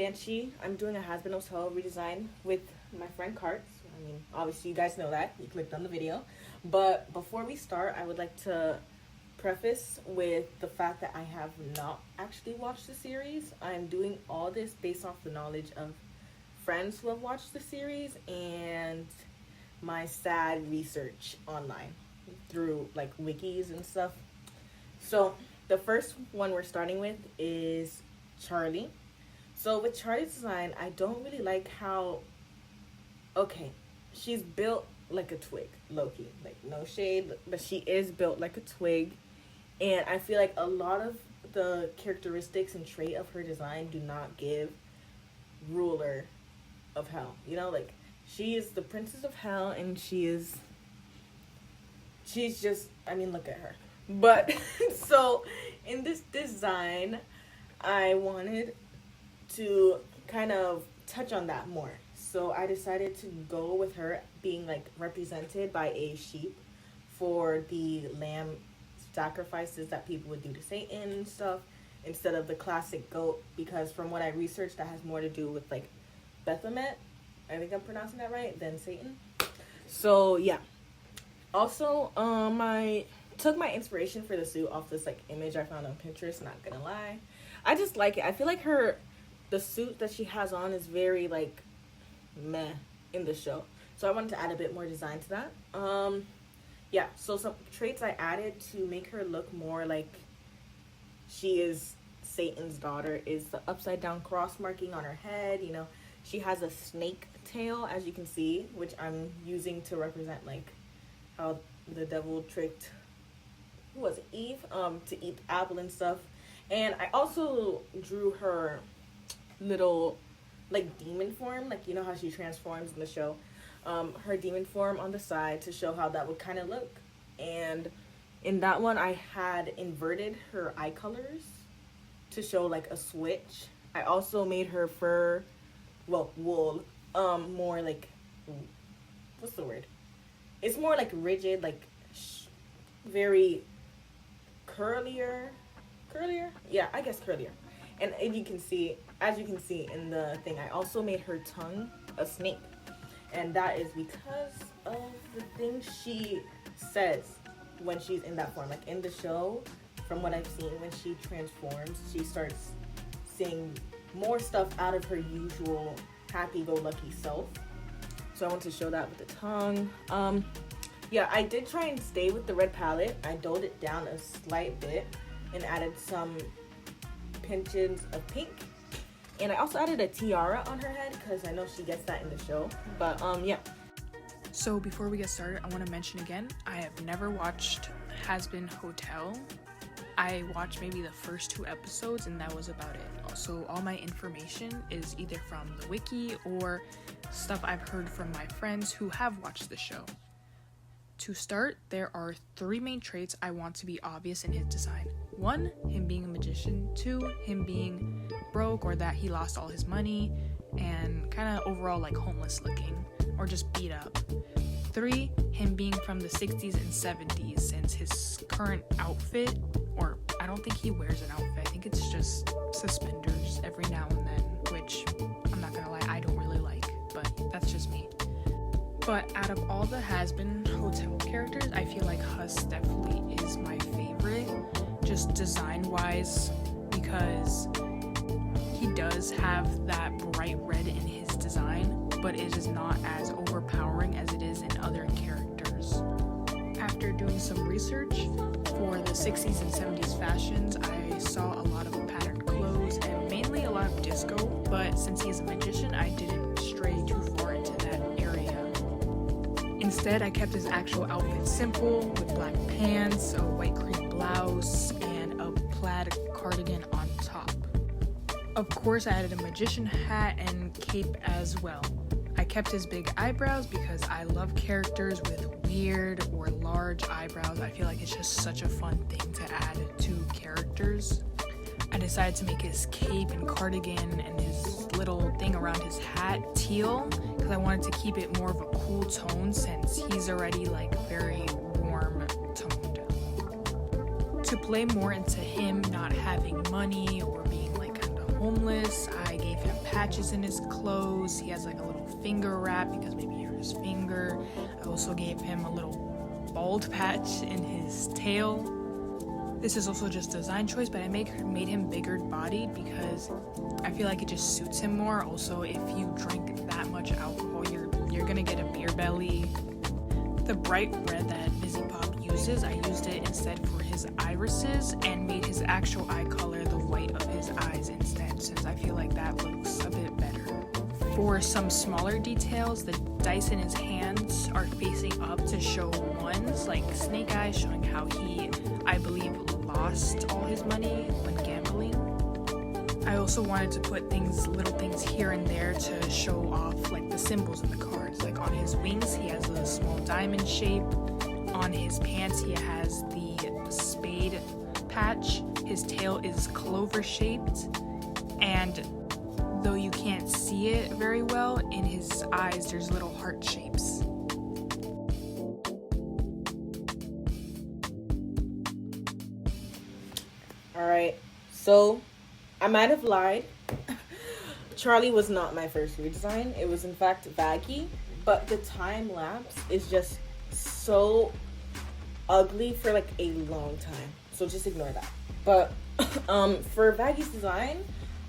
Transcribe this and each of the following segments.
Banshee. I'm doing a Hazbin Hotel redesign with my friend Karts. I mean, obviously you guys know that. You clicked on the video. But before we start, I would like to preface with the fact that I have not actually watched the series. I'm doing all this based off the knowledge of friends who have watched the series and my sad research online through like wikis and stuff. So the first one we're starting with is Charlie. So with Charlie's design, I don't really like how, okay, she's built like a twig, low-key, like no shade, but she is built like a twig. And I feel like a lot of the characteristics and trait of her design do not give ruler of hell. You know, like she is the princess of hell, and she's just, I mean, look at her. But so in this design, I wanted to kind of touch on that more. So I decided to go with her being like represented by a sheep for the lamb sacrifices that people would do to Satan and stuff, instead of the classic goat, because from what I researched, that has more to do with like Baphomet, I think I'm pronouncing that right, than Satan. So yeah. Also, I took my inspiration for the suit off this like image I found on Pinterest, not gonna lie. I just like it. I feel like the suit that she has on is very like meh in the show. So I wanted to add a bit more design to that. Yeah, so some traits I added to make her look more like she is Satan's daughter is the upside down cross marking on her head. You know, she has a snake tail, as you can see, which I'm using to represent like how the devil tricked, who was it, Eve, to eat the apple and stuff. And I also drew her little like demon form, like you know how she transforms in the show. Her demon form on the side to show how that would kind of look. And in that one, I had inverted her eye colors to show like a switch. I also made her fur, well, wool, more like, what's the word? It's more like rigid, like very curlier. Yeah, I guess curlier. And as you can see in the thing, I also made her tongue a snake. And that is because of the things she says when she's in that form. Like in the show, from what I've seen, when she transforms, she starts saying more stuff out of her usual happy-go-lucky self. So I want to show that with the tongue. Yeah, I did try and stay with the red palette. I dulled it down a slight bit and added some pinches of pink. And I also added a tiara on her head because I know she gets that in the show. But yeah. So before we get started, I want to mention again, I have never watched Hazbin Hotel. I watched maybe the first 2 episodes and that was about it. So all my information is either from the wiki or stuff I've heard from my friends who have watched the show. To start, there are 3 main traits I want to be obvious in his design. 1, him being a magician. 2, him being broke or that he lost all his money and kind of overall like homeless looking or just beat up. 3, him being from the 60s and 70s, since his current outfit, or I don't think he wears an outfit, I think it's just suspenders every now and then, which I'm not gonna lie, I don't really like, but that's just me. But out of all the Hazbin Hotel characters, I feel like Huss definitely is my favorite, just design-wise, because he does have that bright red in his design, but it is not as overpowering as it is in other characters. After doing some research for the 60s and 70s fashions, I saw a lot of patterned clothes and mainly a lot of disco, but since he's a magician, I didn't stray too far into that area. Instead, I kept his actual outfit simple with black pants, a white cream blouse, and a plaid cardigan on top. Of course, I added a magician hat and cape as well. I kept his big eyebrows because I love characters with weird or large eyebrows. I feel like it's just such a fun thing to add to characters. I decided to make his cape and cardigan and his little thing around his hat teal because I wanted to keep it more of a cool tone since he's already like very warm toned. To play more into him not having money or being like kind of homeless. I gave him patches in his clothes. He has like a little finger wrap because maybe he hurt his finger. I also gave him a little bald patch in his tail. This is also just design choice, but I made him bigger bodied because I feel like it just suits him more. Also, if you drink that much alcohol, you're gonna get a beer belly. The bright red that Busy Pop uses, I used it instead for his irises and made his actual eye color the white of his eyes instead, since I feel like that looks a bit better. For some smaller details, the dice in his hands are facing up to show ones, like Snake Eyes, showing how he, I believe, lost all his money when gambling. I also wanted to put little things here and there to show off like the symbols in the cards. Like on his wings, he has a small diamond shape. On his pants, he has the spade patch. His tail is clover shaped. And though you can't see it very well, in his eyes, there's little heart shapes. Alright, so I might have lied. Charlie was not my first redesign. It was in fact Vaggie, but the time lapse is just so ugly for like a long time. So just ignore that. But for Vaggie's design,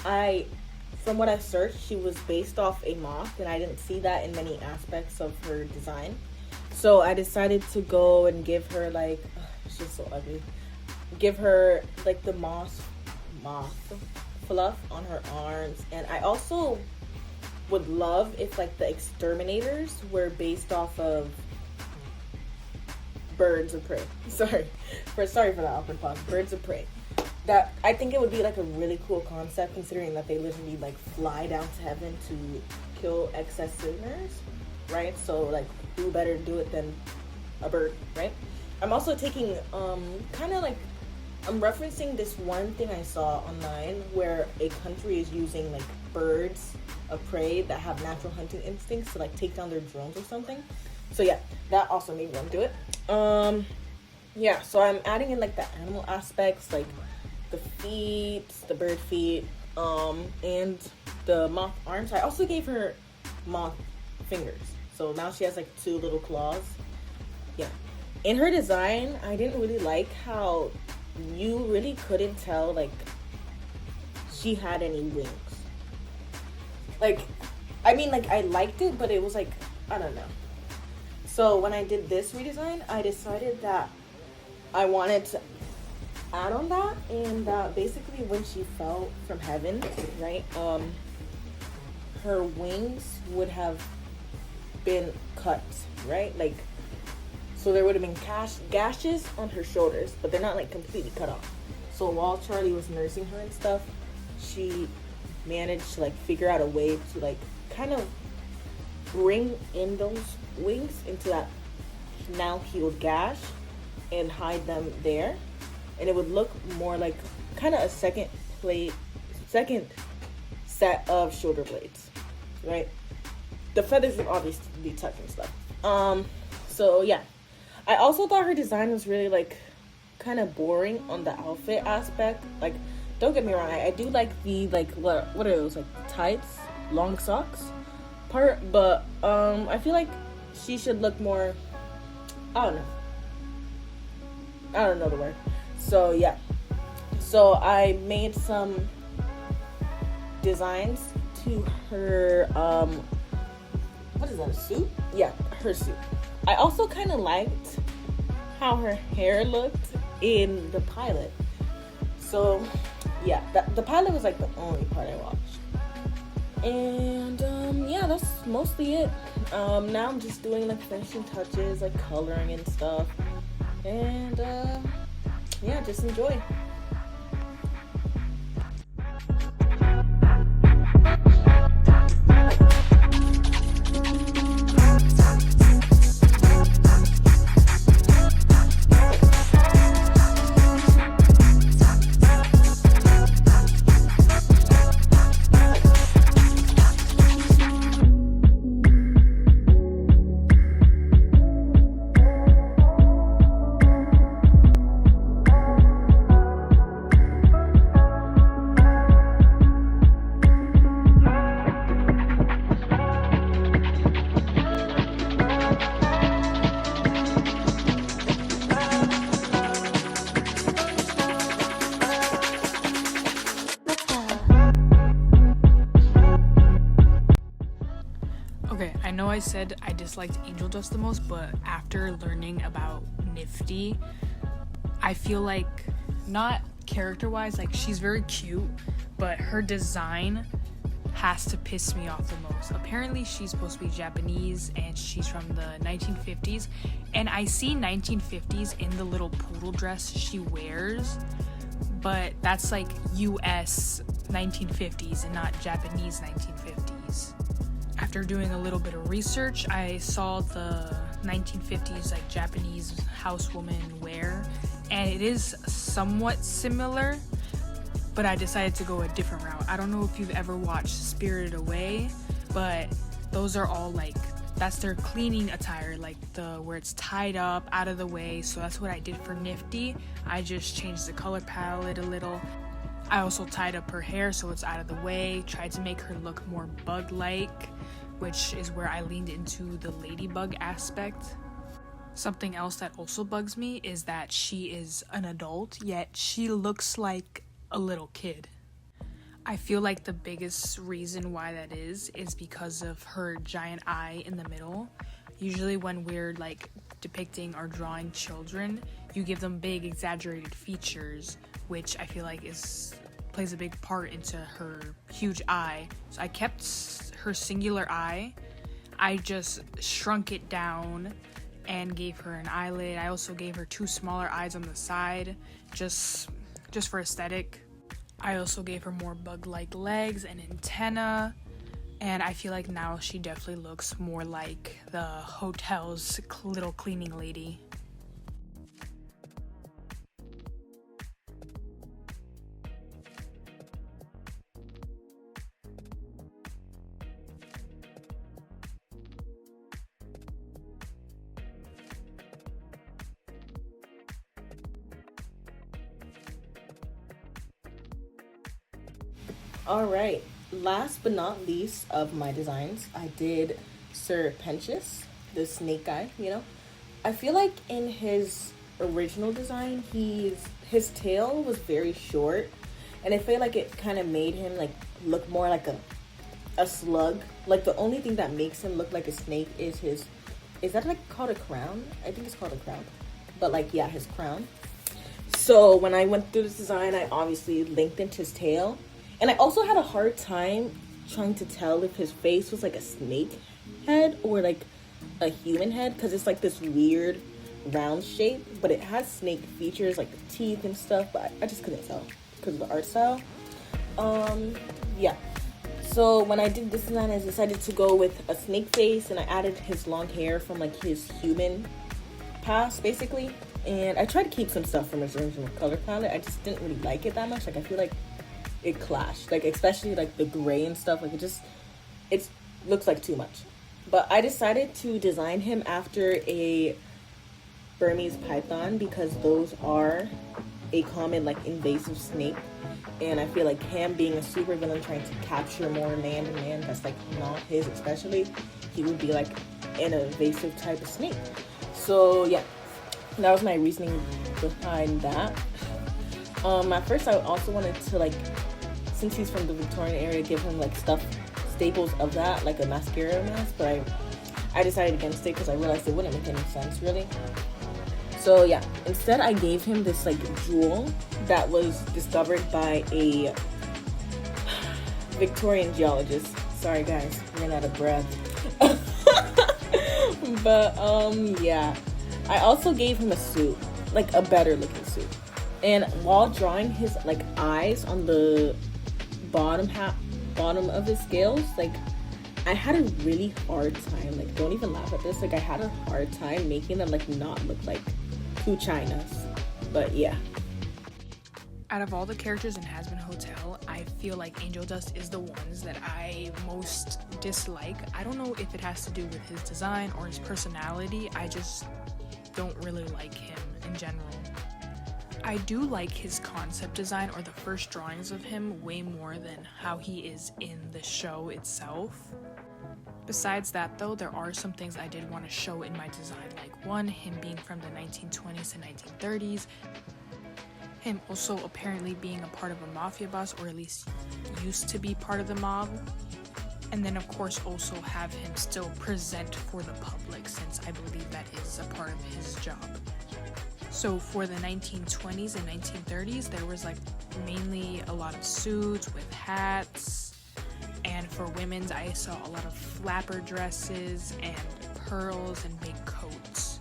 from what I searched, she was based off a moth, and I didn't see that in many aspects of her design. So I decided to go and give her like, she's so ugly. Give her like the moth fluff on her arms. And I also would love if like the exterminators were based off of birds of prey. Sorry for that awkward pause. Birds of prey. That I think it would be like a really cool concept, considering that they literally like fly down to heaven to kill excess sinners, right? So like, who better do it than a bird, right? I'm also taking kind of like, I'm referencing this one thing I saw online where a country is using like birds of prey that have natural hunting instincts to like take down their drones or something. So yeah, that also made me want to do it. Yeah, so I'm adding in like the animal aspects, like the feet, the bird feet, and the moth arms. I also gave her moth fingers, so now she has like 2 little claws. Yeah, in her design, I didn't really like how you really couldn't tell like she had any wings. Like, I mean, like I liked it, but it was like, I don't know. So when I did this redesign, I decided that I wanted to add on that, and basically when she fell from heaven, right, her wings would have been cut, right? Like, so there would have been gashes on her shoulders, but they're not like completely cut off. So while Charlie was nursing her and stuff, she managed to like figure out a way to like kind of bring in those wings into that now healed gash and hide them there. And it would look more like kind of a second set of shoulder blades, right? The feathers would obviously be tucked and stuff. So yeah, I also thought her design was really like kind of boring on the outfit aspect. Like, don't get me wrong, I do like the like what are those, like tights, long socks part, but I feel like she should look more, I don't know the word. So yeah, so I made some designs to her what is that, a suit? Yeah, her suit. I also kind of liked how her hair looked in the pilot. So yeah, the pilot was like the only part I watched. And yeah, that's mostly it. Now I'm just doing like finishing touches, like coloring and stuff. And yeah, just enjoy. know I said I disliked Angel Dust the most, but after learning about Nifty, I feel like, not character-wise, like she's very cute, but her design has to piss me off the most. Apparently she's supposed to be Japanese and she's from the 1950s, and I see 1950s in the little poodle dress she wears, but that's like US 1950s and not Japanese 1950s. After doing a little bit of research, I saw the 1950s like Japanese housewoman wear, and it is somewhat similar, but I decided to go a different route. I don't know if you've ever watched Spirited Away, but those are all like, that's their cleaning attire, like the where it's tied up out of the way. So that's what I did for Nifty. I just changed the color palette a little. I also tied up her hair so it's out of the way, tried to make her look more bug-like, which is where I leaned into the ladybug aspect. Something else that also bugs me is that she is an adult, yet she looks like a little kid. I feel like the biggest reason why that is because of her giant eye in the middle. Usually when we're like depicting or drawing children, you give them big exaggerated features, which I feel like plays a big part into her huge eye. So I kept her singular eye. I just shrunk it down and gave her an eyelid. I also gave her 2 smaller eyes on the side, just for aesthetic. I also gave her more bug-like legs and antenna, and I feel like now she definitely looks more like the hotel's little cleaning lady. All right. Last but not least of my designs, I did Sir Pentious, the snake guy, you know. I feel like in his original design, his tail was very short, and I feel like it kind of made him like look more like a slug. Like the only thing that makes him look like a snake is is that like called a crown? I think it's called a crown. But like, yeah, his crown. So when I went through this design, I obviously lengthened his tail. And I also had a hard time trying to tell if his face was like a snake head or like a human head, because it's like this weird round shape, but it has snake features like the teeth and stuff, but I just couldn't tell because of the art style. Yeah. So when I did this design, I decided to go with a snake face, and I added his long hair from like his human past, basically. And I tried to keep some stuff from his original color palette. I just didn't really like it that much. Like I feel like it clashed, like especially like the gray and stuff, like it looks like too much. But I decided to design him after a Burmese python because those are a common like invasive snake, and I feel like him being a super villain trying to capture more land and land that's like not his, especially, he would be like an invasive type of snake. So yeah, that was my reasoning behind that. At first I also wanted to, like, since he's from the Victorian area, give him like staples of that, like a mascara mask, but I decided against it because I realized it wouldn't make any sense really. So yeah, instead I gave him this like jewel that was discovered by a Victorian geologist. Sorry guys, I ran out of breath. But yeah, I also gave him a suit, like a better looking suit. And while drawing his like eyes on the bottom of his scales, like I had a really hard time, like don't even laugh at this, like I had a hard time making them like not look like two Chinas. But yeah. Out of all the characters in Hazbin Hotel, I feel like Angel Dust is the ones that I most dislike. I don't know if it has to do with his design or his personality. I just don't really like him in general. I do like his concept design or the first drawings of him way more than how he is in the show itself. Besides that though, there are some things I did want to show in my design, like one, him being from the 1920s to 1930s, him also apparently being a part of a mafia boss, or at least used to be part of the mob. And then of course also have him still present for the public, since I believe that is a part of his job. So for the 1920s and 1930s, there was like mainly a lot of suits with hats, and for women's I saw a lot of flapper dresses and pearls and big coats.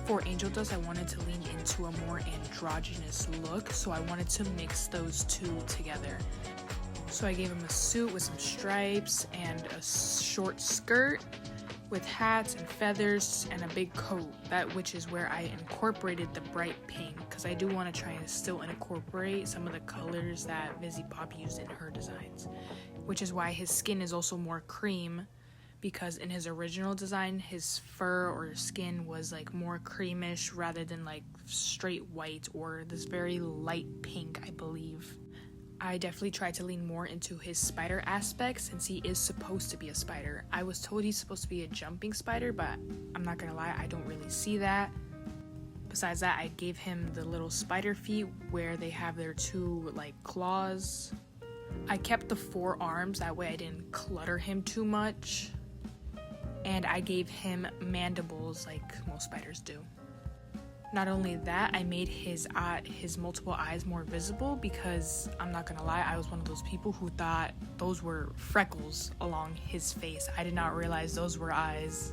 For Angel Dust, I wanted to lean into a more androgynous look, so I wanted to mix those two together. So I gave him a suit with some stripes and a short skirt with hats and feathers and a big coat, which is where I incorporated the bright pink, because I do want to try and still incorporate some of the colors that Vizzy Pop used in her designs, which is why his skin is also more cream, because in his original design his fur or skin was like more creamish rather than like straight white or this very light pink, I believe. I definitely tried to lean more into his spider aspect, since he is supposed to be a spider. I was told he's supposed to be a jumping spider, but I'm not gonna lie, I don't really see that. Besides that, I gave him the little spider feet where they have their two like claws. I kept the 4 arms, that way I didn't clutter him too much. And I gave him mandibles like most spiders do. Not only that, I made his multiple eyes more visible, because I'm not gonna lie, I was one of those people who thought those were freckles along his face. I did not realize those were eyes.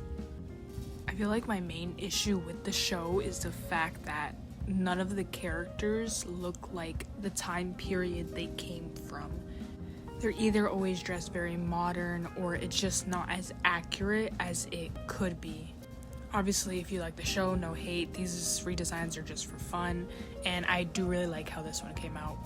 I feel like my main issue with the show is the fact that none of the characters look like the time period they came from. They're either always dressed very modern, or it's just not as accurate as it could be. Obviously, if you like the show, no hate. These redesigns are just for fun, and I do really like how this one came out.